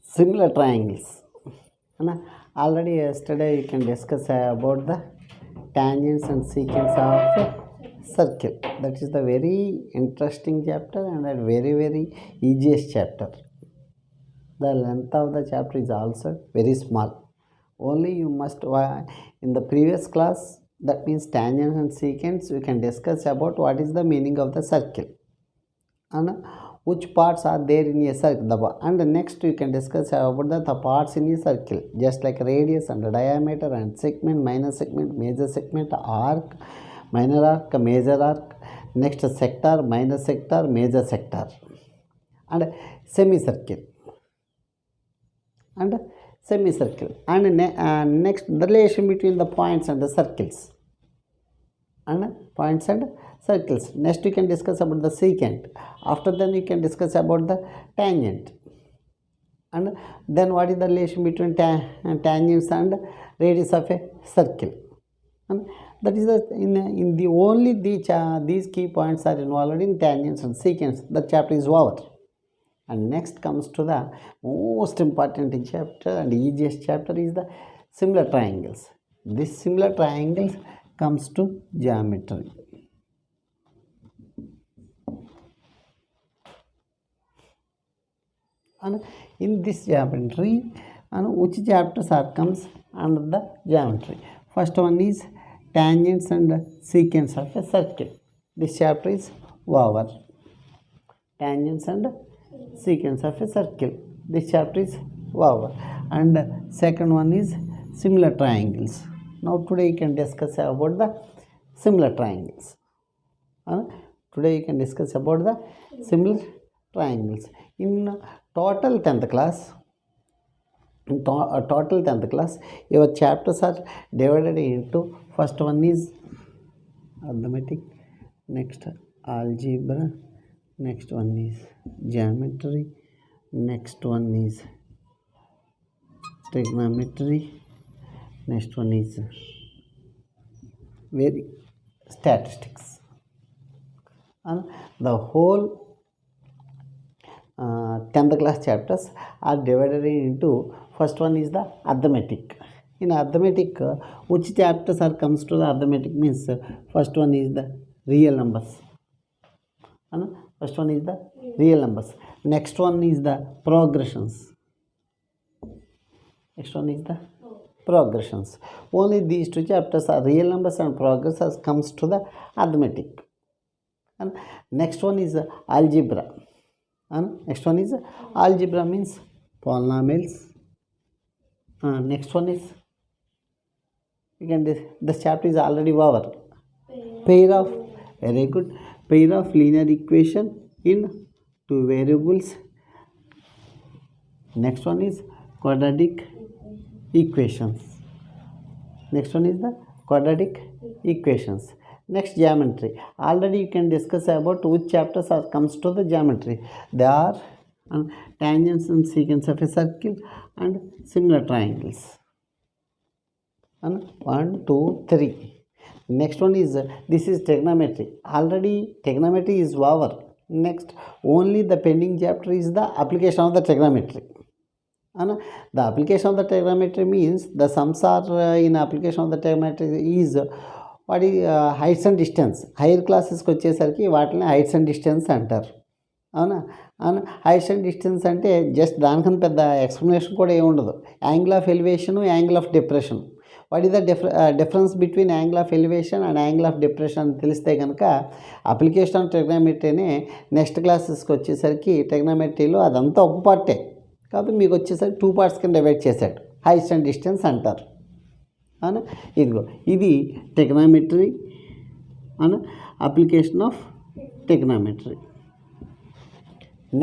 Similar triangles. Already yesterday you can discuss about the tangents and secants of a circle. That is the very interesting chapter and a very easiest chapter. The length of the chapter is also very small. Only you must in the previous class, that means tangents and secants, we can discuss about what is the meaning of the circle and which parts are there in a circle, and next you can discuss about the parts in a circle, just like radius and diameter and segment, minor segment, major segment, arc, minor arc, major arc, next sector, minor sector, major sector, and semicircle and semicircle, and next the relation between the points and the circles and points and circles. Next you can discuss about the secant. After then you can discuss about the tangent, and then what is the relation between tangents and radius of a circle, and that is the in the only these key points are involved in tangents and secants. The chapter is over. And next comes to the most important chapter and easiest chapter is the similar triangles. This similar triangles comes to geometry. And in this geometry, and which chapters are comes under the geometry? First one is tangents and secants of a circle. This chapter is over. Tangents and secants of a circle. This chapter is over. And second one is similar triangles. Now today you can discuss about the similar triangles. Today you can discuss about the similar triangles. In total 10th class, your chapters are divided into, first one is arithmetic, next algebra, next one is geometry, next one is trigonometry, next one is very statistics, and the whole 10th class chapters are divided into, first one is the arithmetic. In arithmetic, which chapters are comes to the arithmetic means, first one is the real numbers. First one is the real numbers. Next one is the progressions. Next one is the progressions. Only these two chapters are real numbers and progressions comes to the arithmetic. And next one is algebra. And next one is algebra means polynomials. Next one is, this chapter is already over. Pair of, very good, pair of linear equation in two variables. Next one is quadratic equations. Next one is the quadratic equations. Next, geometry. Already you can discuss about which chapters are comes to the geometry. They are tangents and secants of a circle and similar triangles. And 1, 2, 3. Next one is, this is trigonometry. Already trigonometry is over. Next, only the pending chapter is the application of the trigonometry. And the application of the trigonometry means the sums are in application of the trigonometry is what is heights and distance. Hire క్లాసెస్కి వచ్చేసరికి వాటిని heights and distance అంటారు, అవునా. అవును, heights and distance అంటే just దానికన్నా పెద్ద explanation కూడా ఏమి ఉండదు. Angle of elevation, angle of depression, what is the difference between angle of elevation and angle of depression అని తెలిస్తే కనుక అప్లికేషన్ ఆఫ్ ట్రిగ్నోమెట్రీనే నెక్స్ట్ క్లాసెస్కి వచ్చేసరికి ట్రిగ్నోమెట్రీలో అదంతా ఒక పార్టే కాబట్టి మీకు వచ్చేసరికి 2 పార్ట్స్ కింద డివైడ్ చేశాడు, హైట్స్ అండ్ డిస్టెన్స్ అంటారు, అవునా. ఇదిగో ఇది trigonometry and application of trigonometry.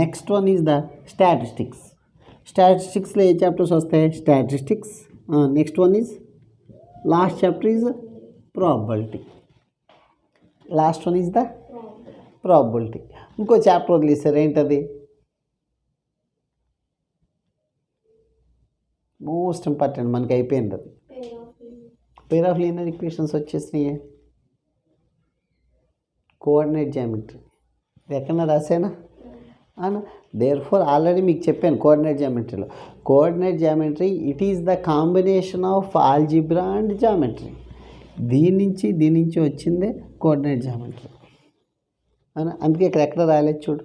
Next one is the statistics. స్టాటిస్టిక్స్లో ఏ చాప్టర్స్ వస్తాయి? Statistics. Next one is last chapter is probability. Last one is the probability. ఇంకో చాప్టర్ వదిలేసారు, ఏంటది? మోస్ట్ ఇంపార్టెంట్, మనకి అయిపోయింది అది. పేర్ ఆఫ్ లీనియర్ ఈక్వేషన్స్ వచ్చేసినాయి. కోఆర్డినేట్ జామెట్రీ ఎక్కడన్నా రాసేనా? and therefore already మీకు చెప్పాను కోఆర్డినేట్ జామెట్రీలో. Coordinate geometry it is the combination of algebra and geometry. దీని నుంచి వచ్చిందే కోఆర్డినేట్ జామెట్రీ. అవునా, అందుకే ఇక్కడ ఎక్కడ రాయలేదు చూడు.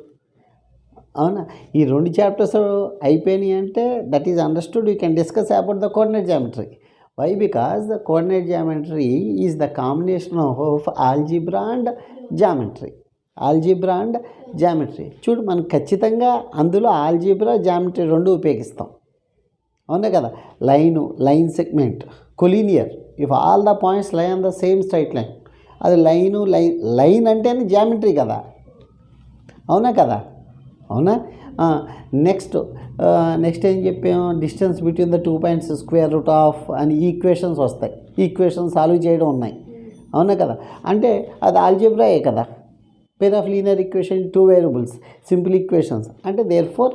అవునా, ఈ 2 చాప్టర్స్ అయిపోయినాయి అంటే that is understood. You can discuss about the coordinate geometry. Why? Because the coordinate geometry is the combination of algebra and geometry. Algebra and geometry చూడు, మనం ఖచ్చితంగా అందులో ఆల్జిబ్రా జామెట్రీ 2 ఉపయోగిస్తాం. అవునా కదా. Line segment, collinear, if all the points lie on the same straight line, అది line అంటేనే geometry కదా. అవునా కదా. అవునా. నెక్స్ట్ ఏం చెప్పాము, distance between the 2 points square root of అని ఈక్వేషన్స్ వస్తాయి. ఈక్వేషన్ సాల్వ్ చేయడం ఉన్నాయి. అవునా కదా. అంటే అది ఆల్జిబ్రాయే కదా. పేర్ of linear equation 2 variables, simple equations. అంటే దేర్ఫోర్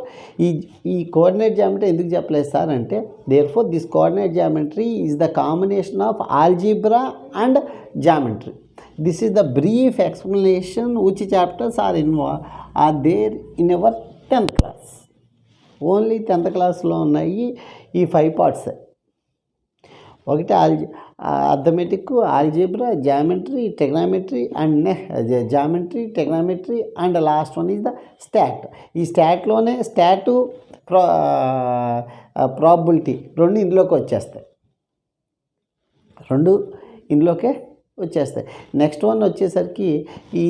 ఈ కోఆర్డినేట్ జామెట్రీ ఎందుకు చెప్పలేదు సార్ అంటే, therefore this coordinate geometry is the combination of algebra and geometry. This is the brief explanation which chapters are there in our 10th class. Only 10th క్లాస్లో ఉన్నాయి ఈ 5 parts. ఒకటి arithmetic, algebra, geometry, టెగ్నామెట్రీ and టెగ్నామెట్రీ and last one is the start. ఈ స్టాట్లోనే స్టాటు probability 2 ఇందులోకి వచ్చేస్తాయి. 2 ఇందులోకే వచ్చేస్తాయి. Next one వచ్చేసరికి ఈ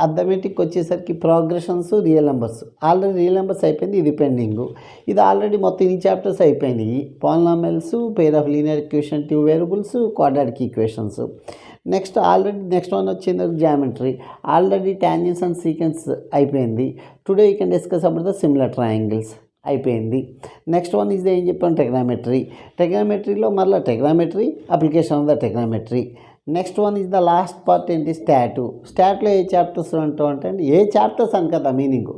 అర్థమెటిక్ వచ్చేసరికి progressions, real numbers. Already real numbers అయిపోయింది, ఇది పెండింగు. ఇది ఆల్రెడీ మొత్తం ఈ చాప్టర్స్ అయిపోయినాయి. Polynomials, pair of linear equation 2 variables, quadratic equations. Next one వచ్చింది geometry. Already tangents and sequence అయిపోయింది. Today you can discuss about the similar triangles అయిపోయింది. Next one is ఏం చెప్పాను, టెగ్నామెట్రీలో మళ్ళీ trigonometry, application of the trigonometry. Next one is the last part ఏంటి, స్టాట్లో ఏ chapters అంటే ఏ చాప్టర్స్ అని కదా మీనింగు.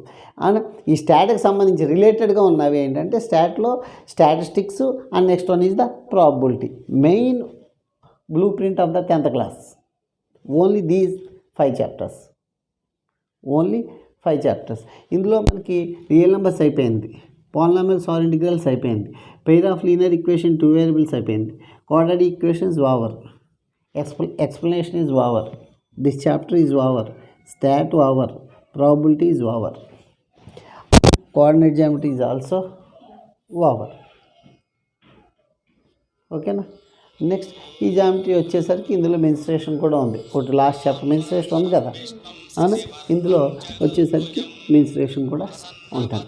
అండ్ ఈ స్టాట్కి సంబంధించి రిలేటెడ్గా ఉన్నవి ఏంటంటే స్టాట్లో statistics and next one is the probability. Main blueprint of the 10th class. Only these 5 chapters. ఇందులో మనకి రియల్ నెంబర్స్ అయిపోయింది, పాలినామియల్స్ ఆర్ ఇంటిగ్రల్స్ అయిపోయింది, pair of linear equation 2 variables అయిపోయింది, quadratic equations over. Explanation is over. This chapter is over. Stat over. Probability is over. Coordinate geometry is also over. ఓకేనా. Next ఈ geometry వచ్చేసరికి ఇందులో menstruation కూడా ఉంది. ఒకటి last chapter menstruation ఉంది కదా, అవునా. ఇందులో వచ్చేసరికి మెన్స్ట్రేషన్ కూడా ఉంటుంది.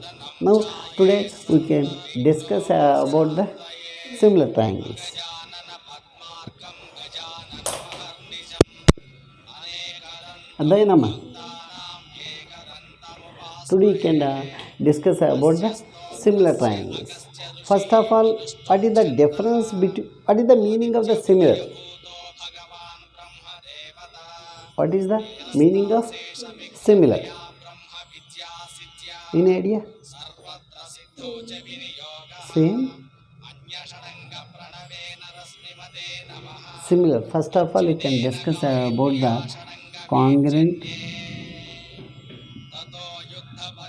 Now today we can discuss about the similar triangles. అర్థమైందమ్మా. Today you can discuss about the similar triangles. First of all, what is the difference between, what is the meaning of the similar? What is the meaning of similar? Any idea? Same, similar. First of all, you can discuss about the congruent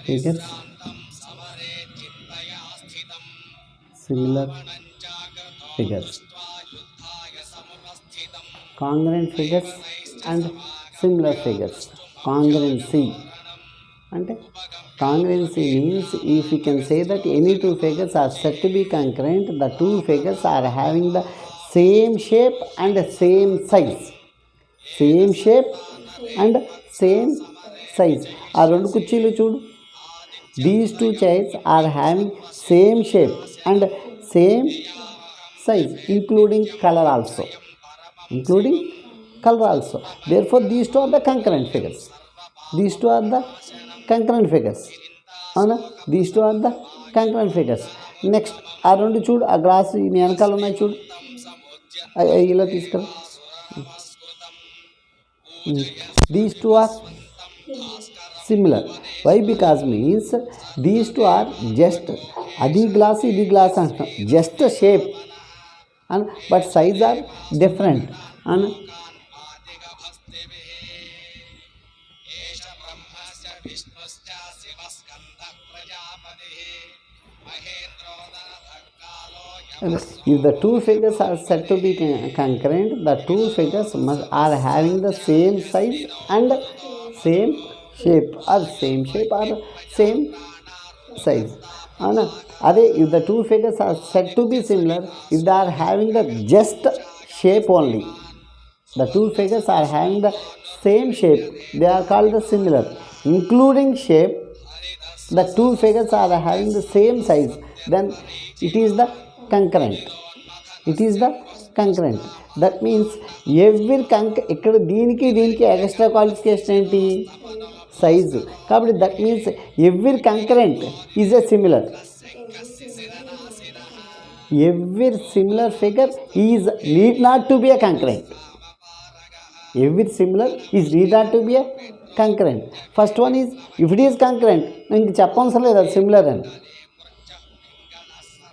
figures, similar figures, congruent figures and similar figures. Congruency అంటే congruency means if you can say that any 2 figures are said to be congruent, the 2 figures are having the same shape and same size. Same shape and same size. ఆ 2 కుర్చీలు చూడు, these 2 chairs are having same shape and same size, including color also. Therefore these 2 are the concurrent figures. అవునా, these 2 are the concurrent figures. Next ఆ 2 చూడు, ఆ glass ఈ వెనకాల ఉన్నాయి చూడు, ఇలా తీసుకురా. These 2 are similar. Why? Because means these 2 are just adi glass idi glass antam, just shape and but size are different. And If the two figures are said to be concurrent, the two figures are having the same size and same shape or same size. If the two figures are said to be similar, if they are having the just shape only, the two figures are having the same shape, they are called the similar. Including shape, the two figures are having the same size, then it is the concurrent. That means every ఇక్కడ దీనికి extra qualification ఏంటి? Size. కాబట్టి that means every concurrent is a similar. Every similar figure is need not to be a concurrent. Every similar is need not to be a concurrent. First one is if it is concurrent, ఇంక చెప్పవసరం లేదు అది similar అని.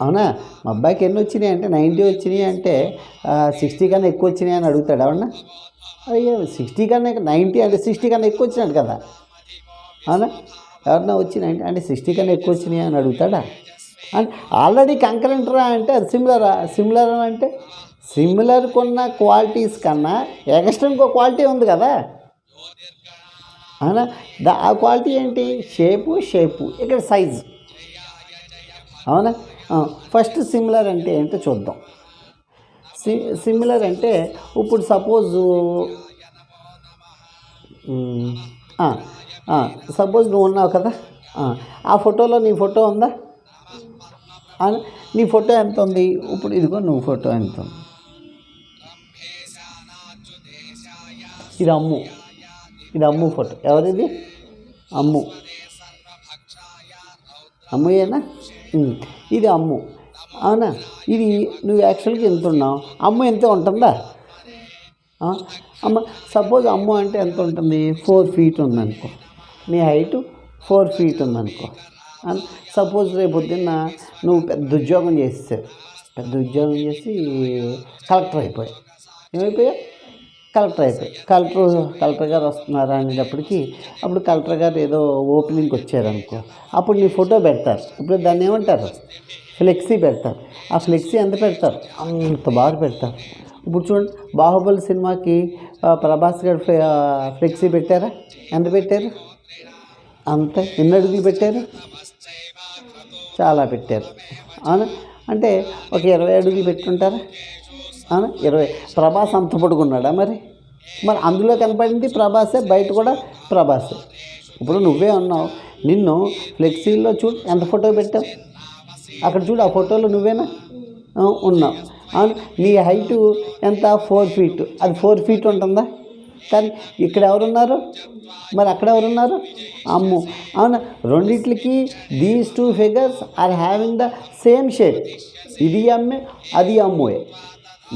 అవునా? మా అబ్బాయికి ఎన్ని వచ్చినాయి అంటే 90 వచ్చినాయి అంటే 60 కన్నా ఎక్కువ వచ్చినాయి అని అడుగుతాడు. అవునా? అయ్యో 60 కన్నా 90 అంటే 60 కన్నా ఎక్కువ వచ్చినట్టు కదా. అవునా? ఎవరన్నా వచ్చినాయి అంటే 60 కన్నా ఎక్కువ వచ్చినాయి అని అడుగుతాడా? అంటే ఆల్రెడీ కంకరెంట్ రా అంటే అది సిమిలర్ అంటే సిమిలర్ కొన్న క్వాలిటీస్ కన్నా ఎక్స్ట్రా ఇంకో క్వాలిటీ ఉంది కదా. అవునా? ఆ క్వాలిటీ ఏంటి? షేపు ఇక్కడ సైజ్. అవునా? ఫస్ట్ సిమిలర్ అంటే ఏంటో చూద్దాం. సిమిలర్ అంటే ఇప్పుడు సపోజు నువ్వు ఉన్నావు కదా, ఆ ఫోటోలో నీ ఫోటో ఉందా? నీ ఫోటో ఎంత ఉంది? ఇప్పుడు ఇదిగో నువ్వు ఫోటో ఎంత ఉంది? ఇది అమ్ము ఫోటో. ఎవరిది? అమ్ముయేనా? ఇది అమ్ము. అవునా? ఇది నువ్వు యాక్చువల్గా ఎంత ఉన్నావు? అమ్ము ఎంత ఉంటుందా? సపోజ్ అమ్ము అంటే ఎంత ఉంటుంది? 4 feet ఉందనుకో. నీ హైటు 4 feet ఉందనుకో. సపోజ్ రేపు పొద్దున్న నువ్వు పెద్ద ఉద్యోగం చేసి కలెక్టర్ అయిపోయావు. ఏమైపోయావు? కలెక్టర్ గారు వస్తున్నారా అనేటప్పటికి, అప్పుడు కలెక్టర్ గారు ఏదో ఓపెనింగ్కి వచ్చారనుకో, అప్పుడు నీ ఫోటో పెడతారు. ఇప్పుడు దాన్ని ఏమంటారు? ఫ్లెక్సీ పెడతారు. ఆ ఫ్లెక్సీ ఎంత పెడతారు? అంత బాగా పెడతారు. ఇప్పుడు చూడండి, బాహుబలి సినిమాకి ప్రభాస్ గారు ఫ్లెక్సీ పెట్టారా? ఎంత పెట్టారు? అంత. ఎన్ని అడుగులు పెట్టారు? చాలా పెట్టారు. అవునా? అంటే ఒక 20 అడుగులు పెట్టుంటారా? 20. ప్రభాస్ అంత పడుకున్నాడా? మరి అందులో కనపడింది ప్రభాసే, బయట కూడా ప్రభాసే. ఇప్పుడు నువ్వే ఉన్నావు, నిన్ను ఫ్లెక్సీలో చూడు ఎంత ఫోటో పెట్టావు. అక్కడ చూడు, ఆ ఫోటోలో నువ్వేనా ఉన్నావు. నీ హైటు ఎంత? 4 feet. అది 4 feet ఉంటుందా? కానీ ఇక్కడ ఎవరున్నారు? మరి అక్కడ ఎవరున్నారు? అమ్ము. అవునా? రెండిట్లకి these two figures are having the same shape. ఇది అమ్మే, అది అమ్ముయే.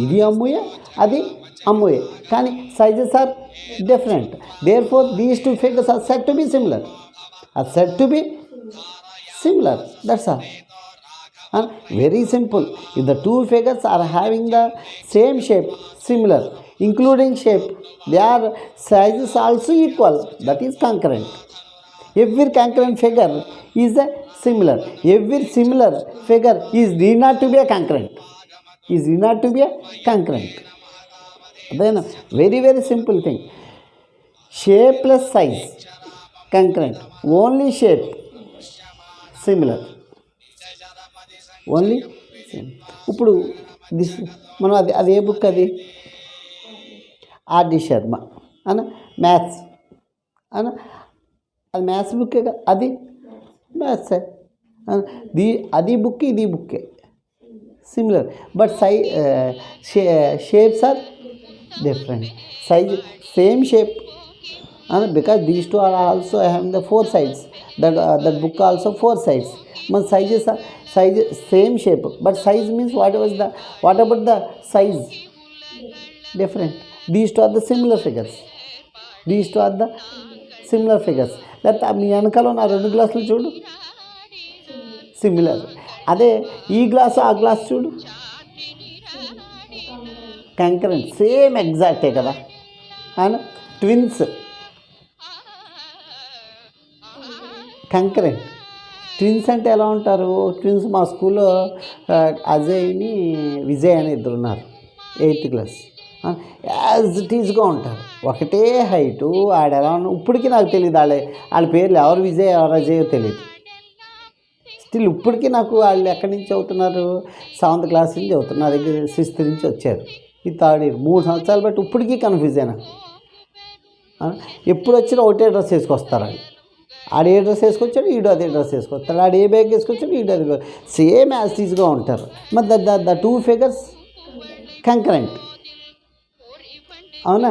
ఇది అమ్ముయే, అది అమ్ముయే. కానీ sizes are different. Therefore these two figures are set to be similar. That's all. Very simple. If the two figures are having the same shape, similar, including shape, their sizes also equal. That is concurrent. Every concurrent figure is a similar. Every similar figure is need not to be a concurrent. Then very simple thing. Shape plus size, concurrent. Only shape, similar. Only same. ఇప్పుడు మనం అది ఏ book? అది RD Sharma maths అది maths బుక్కే కదా. అది మ్యాథ్సే. అది బుక్, ఇది బుక్కే, similar. But shapes are different. Size same shape. Because these two are also having the 4 sides. That book also 4 sides. మన sizes same shape, but size means what about the size? Different. These two are the similar figures. లేకపోతే మీ వెనకాల నా 2 గ్లాసులు చూడు, similar. అదే ఈ glass ఆ గ్లాస్ చూడు, కంకరెంట్. సేమ్ ఎగ్జాక్టే కదా. Twins, concurrent. ట్విన్స్ అంటే ఎలా ఉంటారు? ట్విన్స్ మా స్కూల్లో అజయ్ని విజయ్ అని ఇద్దరు ఉన్నారు, 8th క్లాస్. యాజ్ ఇట్ ఈజ్గా ఉంటారు, ఒకటే హైటు. ఆడెలా ఉన్నా ఇప్పటికీ నాకు తెలియదు, వాళ్ళ పేర్లు ఎవరు విజయ్ ఎవరు అజయో తెలియదు. స్టిల్ ఇప్పటికీ నాకు వాళ్ళు ఎక్కడి నుంచి చదువుతున్నారు, 7th క్లాస్ నుంచి చదువుతున్నారు, నా దగ్గర 6th నుంచి వచ్చారు, ఈ 3rd ఇయర్, 3 సంవత్సరాలు బట్టి ఇప్పటికీ కన్ఫ్యూజ్ అయినా. ఎప్పుడు వచ్చినా ఒకటే డ్రెస్ వేసుకొస్తారు వాళ్ళు. ఆడు ఏ డ్రెస్ వేసుకొచ్చాడు, ఈడు అదే డ్రెస్ వేసుకొస్తాడు, ఆడు ఏ బ్యాగ్ వేసుకొచ్చాడు, ఈడు అది సేమ్ యాజ్ ఈజ్గా ఉంటారు. మరి ద 2 figures కంకరెంట్, అవునా?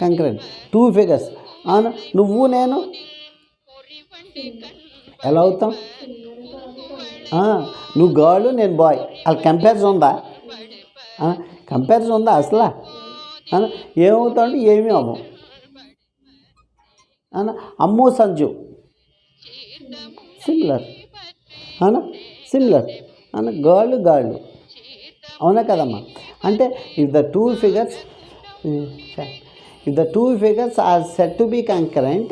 కంకరెంట్ 2 figures, అవునా? నువ్వు నేను ఎలా అవుతాం? నువ్వు గర్ల్, నేను బాయ్, వాళ్ళ కంపారిజన్ ఉందా? కంపారిజన్ ఉందా అసలు? ఏమవుతావు అంటే ఏమీ అవ్వం. Ammu Sanju similar, similar girl, అవునా కదమ్మా? అంటే if the two figures are set to be concurrent,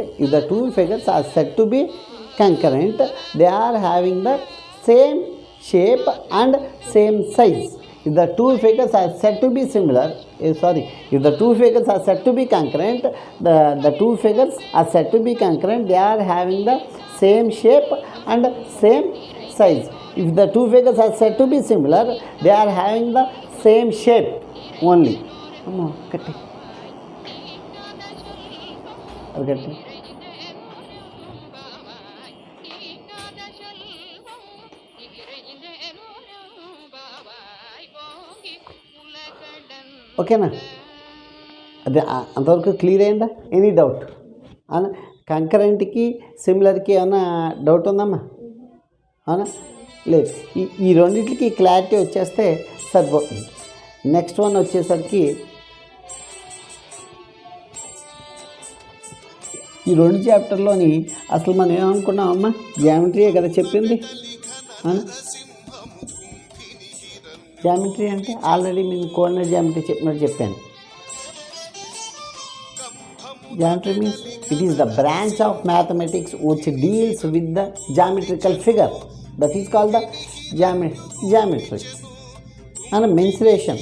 they are having the same shape and same size. If the two figures are said to be similar, if the two figures are said to be concurrent, the two figures are said to be concurrent, they are having the same shape and same size. If the two figures are said to be similar, they are having the same shape only. Okay. ఓకేనా? అదే అంతవరకు clear అయిందా? Any doubt? కంకరెంట్కి సిమిలర్కి ఏమన్నా doubt ఉందమ్మా? అవునా? లేదు. ఈ రెండింటికి క్లారిటీ వచ్చేస్తే సరిపోతుంది. నెక్స్ట్ వన్ వచ్చేసరికి ఈ 2 చాప్టర్లోని అసలు మనం ఏమనుకున్నామమ్మా? జామెట్రీయే కదా చెప్పింది. జామెట్రీ అంటే ఆల్రెడీ నేను కోఆర్డినేట్ జామెట్రీ చెప్పాను. Geometry means it is the branch of mathematics which deals with the geometrical figure. That is called the geometry. And mensuration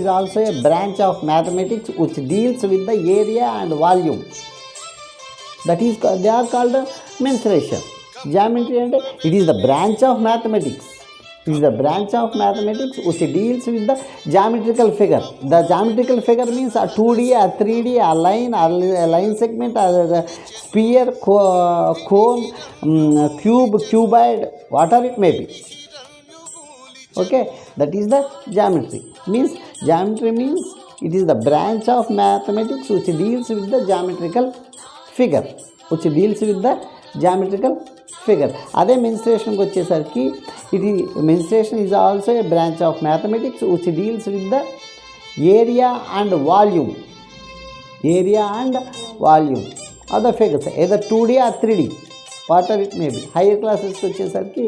is also a branch of mathematics which deals with the area and volume. They are called the mensuration. Geometry and it is the branch of mathematics. It is the branch of mathematics which deals with the geometrical figure. The geometrical figure means a 2D, a 3D, a line segment, a sphere, cone, cube, cuboid, whatever it may be. Okay, that is the geometry. Geometry means it is the branch of mathematics which deals with the geometrical figure. అదే మెన్సురేషన్కి వచ్చేసరికి mensuration is also a branch of mathematics which deals with the area and volume of the figures, either 2D or 3D, whatever it may be. Higher క్లాసెస్కి వచ్చేసరికి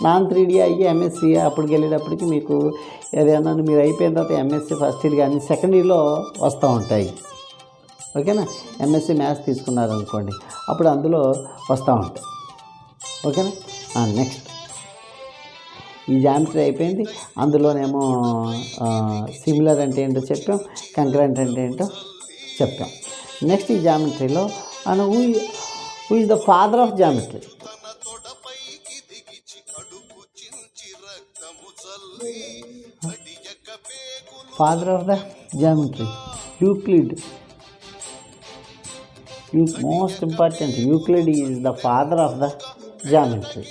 non 3D అయ్యి MSc అప్పటికి వెళ్ళేటప్పటికి మీకు ఏదైనా మీరు అయిపోయిన తర్వాత ఎంఎస్సి ఫస్ట్ ఇయర్ కానీ సెకండ్ ఇయర్లో వస్తూ ఉంటాయి. ఓకేనా? ఎంఎస్సి మ్యాథ్స్ తీసుకున్నారనుకోండి, అప్పుడు అందులో వస్తూ ఉంటాయి. ఓకేనా? నెక్స్ట్ ఈ జామెట్రీ అయిపోయింది. అందులోనేమో సిమిలర్ అంటే ఏంటో చెప్పాం, కంకరెంట్ అంటే ఏంటో చెప్పాం. నెక్స్ట్ ఈ జామెట్రీలో who is the father of geometry? Father of the geometry Euclid. Most important, Euclid is the father of the geometry.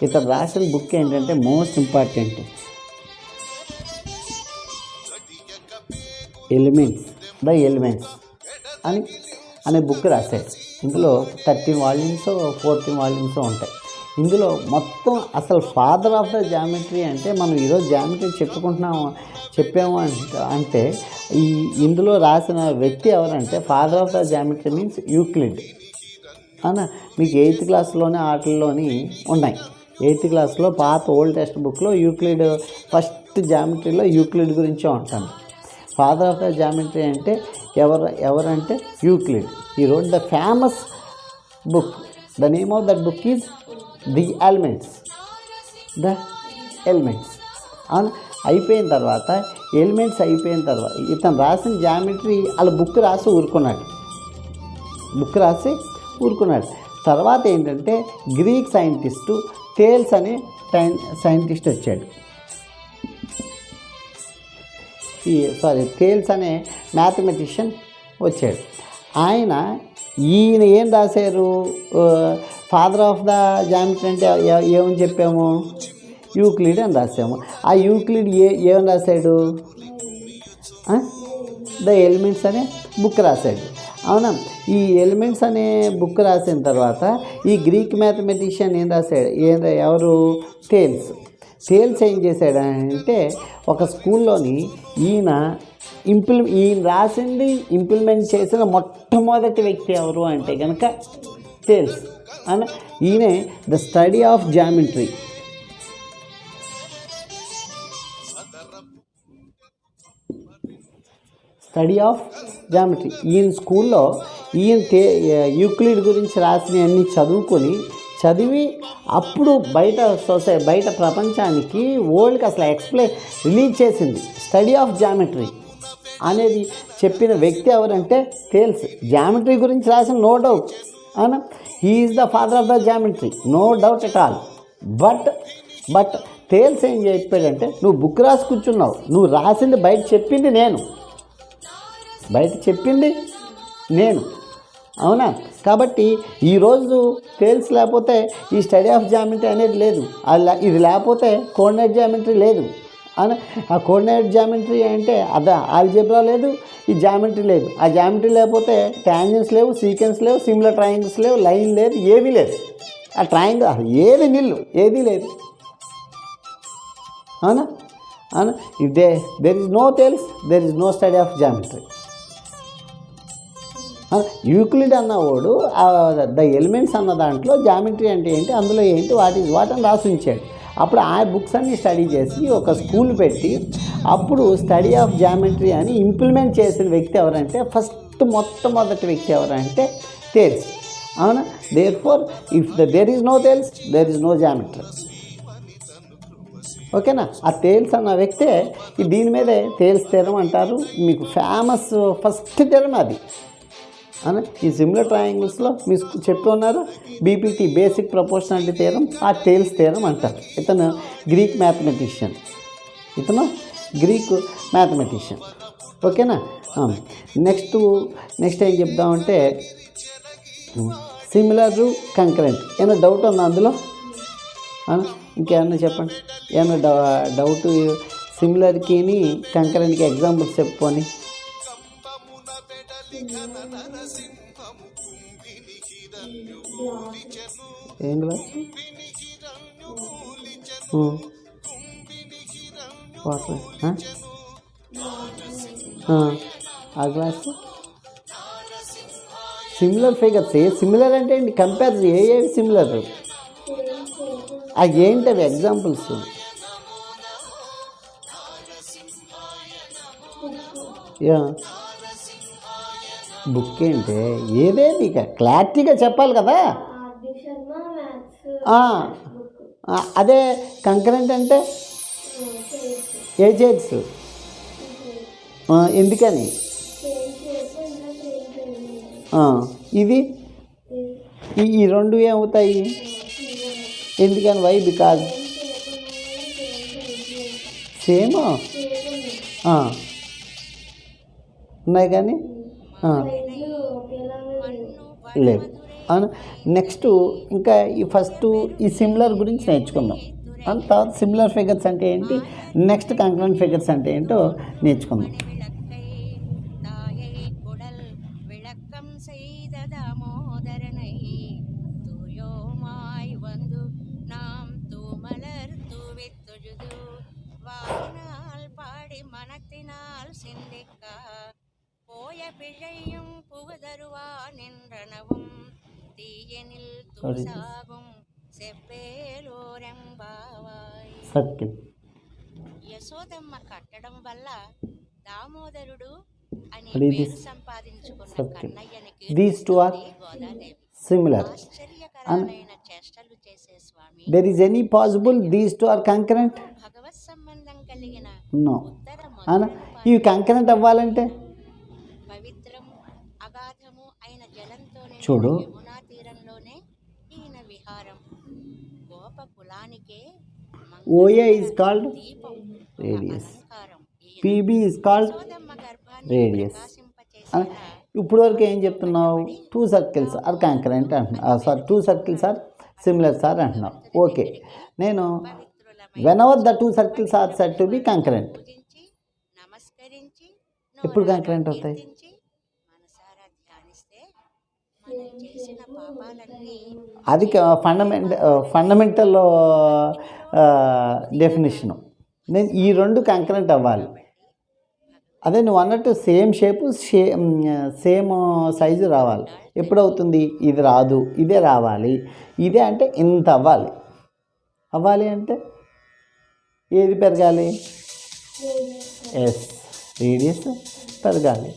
ఇతను రాసిన బుక్ ఏంటంటే మోస్ట్ ఇంపార్టెంట్, ఎలిమెంట్స్ అనే బుక్ రాశాడు. ఇందులో 13 వాల్యూమ్స్ 14 వాల్యూమ్స్ ఉంటాయి. ఇందులో మొత్తం అసలు ఫాదర్ ఆఫ్ ద జామెట్రీ అంటే మనం ఈరోజు జామెట్రీ చెప్పాము అంటే ఇందులో రాసిన వ్యక్తి ఎవరంటే father of the geometry means Euclid. అవునా? మీకు 8th క్లాస్లోనే ఆటల్లోని ఉన్నాయి. 8th క్లాస్లో పాత ఓల్డ్ టెక్స్ట్ బుక్లో యూక్లిడ్ ఫస్ట్ జామెట్రీలో యూక్లిడ్ గురించే ఉంటాను. ఫాదర్ ఆఫ్ ద జామెట్రీ అంటే ఎవరంటే యూక్లిడ్. ఈ road the famous book. The name of that book is the elements అవును. అయిపోయిన తర్వాత ఎలిమెంట్స్ అయిపోయిన తర్వాత ఇతను రాసిన జామెట్రీ వాళ్ళ బుక్ రాసి ఊరుకున్నాడు. తర్వాత ఏంటంటే గ్రీక్ సైంటిస్టు థేల్స్ అనే సైంటిస్ట్ వచ్చాడు. థేల్స్ అనే మ్యాథమెటిషియన్ వచ్చాడు. ఈయన ఏం రాశారు? ఫాదర్ ఆఫ్ ద జామెట్రీ అంటే ఏమని చెప్పాము? యూక్లిడ్ అని రాసాము. ఆ యూక్లిడ్ ఏమని రాశాడు? ద ఎలిమెంట్స్ అనే బుక్ రాశాడు. అవునా? ఈ ఎలిమెంట్స్ అనే బుక్ రాసిన తర్వాత ఈ గ్రీక్ మ్యాథమెటిషియన్ ఏం రాశాడు? ఎవరు? థేల్స్ ఏం చేశాడంటే ఒక స్కూల్లోని ఈయన రాసింది ఇంప్లిమెంట్ చేసిన మొట్టమొదటి వ్యక్తి ఎవరు అంటే కనుక థేల్స్. అని ఈయనే ద స్టడీ ఆఫ్ జామెట్రీ. ఈయన స్కూల్లో యూక్లిడ్ గురించి రాసినవన్నీ చదివి అప్పుడు బయట ప్రపంచానికి వరల్డ్కి అసలు రిలీజ్ చేసింది. స్టడీ ఆఫ్ జామెట్రీ అనేది చెప్పిన వ్యక్తి ఎవరంటే థేల్స్. జామెట్రీ గురించి రాసిన నో డౌట్. అవునా? He is the father of the geometry, no doubt at all. But Thales ఏం చెప్పాడంటే, నువ్వు బుక్ రాసి కూర్చున్నావు, నువ్వు రాసింది బయట చెప్పింది నేను. అవునా? కాబట్టి ఈరోజు థేల్స్ లేకపోతే ఈ స్టడీ ఆఫ్ జామెట్రీ అనేది లేదు. ఇది లేకపోతే కోఆర్డినేట్ జామెట్రీ లేదు. అవునా? ఆ కోఆర్డినేట్ జామెట్రీ అంటే ఆల్జీబ్రా లేదు, ఈ జామెట్రీ లేదు. ఆ జామెట్రీ లేకపోతే ట్యాంజెంట్స్ లేవు, సీక్వెన్స్ లేవు, సిమిలర్ ట్రయాంగిల్స్ లేవు, లైన్ లేదు, ఏమీ లేదు. ఆ ట్రయాంగిల్ ఏది ఏదీ లేదు. అవునా? If there is no Thales, there is no study of geometry. Euclid అన్నవాడు ద ఎలిమెంట్స్ అన్న దాంట్లో జామెట్రీ అంటే ఏంటి, అందులో ఏంటి, వాట్ అని రాసి ఉంచాడు. అప్పుడు ఆ బుక్స్ అన్ని స్టడీ చేసి ఒక స్కూల్ పెట్టి అప్పుడు స్టడీ ఆఫ్ జామెట్రీ అని ఇంప్లిమెంట్ చేసిన వ్యక్తి ఎవరంటే మొట్టమొదటి వ్యక్తి ఎవరంటే థేల్స్. అవునా? Therefore if there is no Thales, there is no geometry. ఓకేనా? ఆ థేల్స్ అన్న వ్యక్తే దీని మీదే థేల్స్ థియరం అంటారు. మీకు ఫేమస్ ఫస్ట్ థియరం అది. ఈ సిమిలర్ ట్రయాంగిల్స్లో మీకు చెప్పి ఉన్నారు బీపీటీ, బేసిక్ ప్రపోర్షనాలిటీ థియరం. ఆ థేల్స్ థియరం అంటారు. ఇతను గ్రీక్ మ్యాథమెటిషియన్. ఓకేనా? నెక్స్ట్ ఏం చెప్దామంటే సిమిలర్ కంకరెంట్. ఏమైనా డౌట్ ఉందా అందులో? ఇంకేమన్నా చెప్పండి. ఏమన్నా డౌట్ సిమిలర్కి కంకరెంట్కి ఎగ్జాంపుల్స్ చెప్పుకొని. ఏం గ్లాస్? వాటర్. ఆ గ్లాసు సిమిలర్ ఫిగర్స్. సిమిలర్ అంటే ఏంటి? కంపేర్ ఏవి సిమిలర్? అవి ఏంటి? అవి ఎగ్జాంపుల్స్. బుక్ ఏంటి? ఏదే నీకు క్లారిటీగా చెప్పాలి కదా. అదే కంకరెంట్ అంటే చైర్స్. ఎందుకని? ఇది ఈ రెండు ఏమవుతాయి? ఎందుకని? వై? బికాజ్ సేమ్ ఉన్నాయి కానీ లేవు. నెక్స్ట్ ఇంకా ఈ సిమిలర్ గురించి నేర్చుకుందాం. తర్వాత సిమిలర్ ఫిగర్స్ అంటే ఏంటి, నెక్స్ట్ కంకరెంట్ ఫిగర్స్ అంటే ఏంటో నేర్చుకుందాం. యశోదమ్మ కట్టడం వల్ల దామోదరుడు అని పేరు సంపాదించుకున్న కన్నయ్యని These two are similar. విచిత్రాలైన చేష్టలు చేసే స్వామి there is any possible these two are concurrent? భగవత్ సంబంధం కలిగిన No. ఉత్తర అనా మధురను ఇవి concurrent అవ్వాలంటే పవిత్రము అగాధము అయిన జలంతో నిండిన చూడు. యమునా తీరంలోనే ఈయన విహారం గోప కులానికే OA is called దీపం ఒక radius. అలంకారం ఈయన PB is called యశోదమ్మ గర్భాన్ని radius. ప్రకాశింపచేసేలా ఇప్పుడు వరకు ఏం చెప్తున్నావు? 2 circles ఆర్ కాంకరెంట్ అంటున్నావు. Sorry 2 circles are similar sir అంటున్నావు. ఓకే, నేను whenever the 2 circles are said to be concurrent, పూజించి నమస్కరించి ఎప్పుడు నోరారా concurrent అవుతాయి? కీర్తించి మనసారా ధ్యానిస్తే మనం చేసిన పాపాలన్నీ అది ఫండమెంటల్ డెఫినేషను. నేను ఈ రెండు కంకరెంట్ అవ్వాలి. అదే నువ్వు అన్నట్టు సేమ్ షేపు సేమ్ సైజు రావాలి. ఎప్పుడవుతుంది? ఇది రాదు, ఇదే రావాలి. ఇదే అంటే ఇంత అవ్వాలి. అవ్వాలి అంటే ఏది పెరగాలి? ఎస్, రేడియస్ పెరగాలి.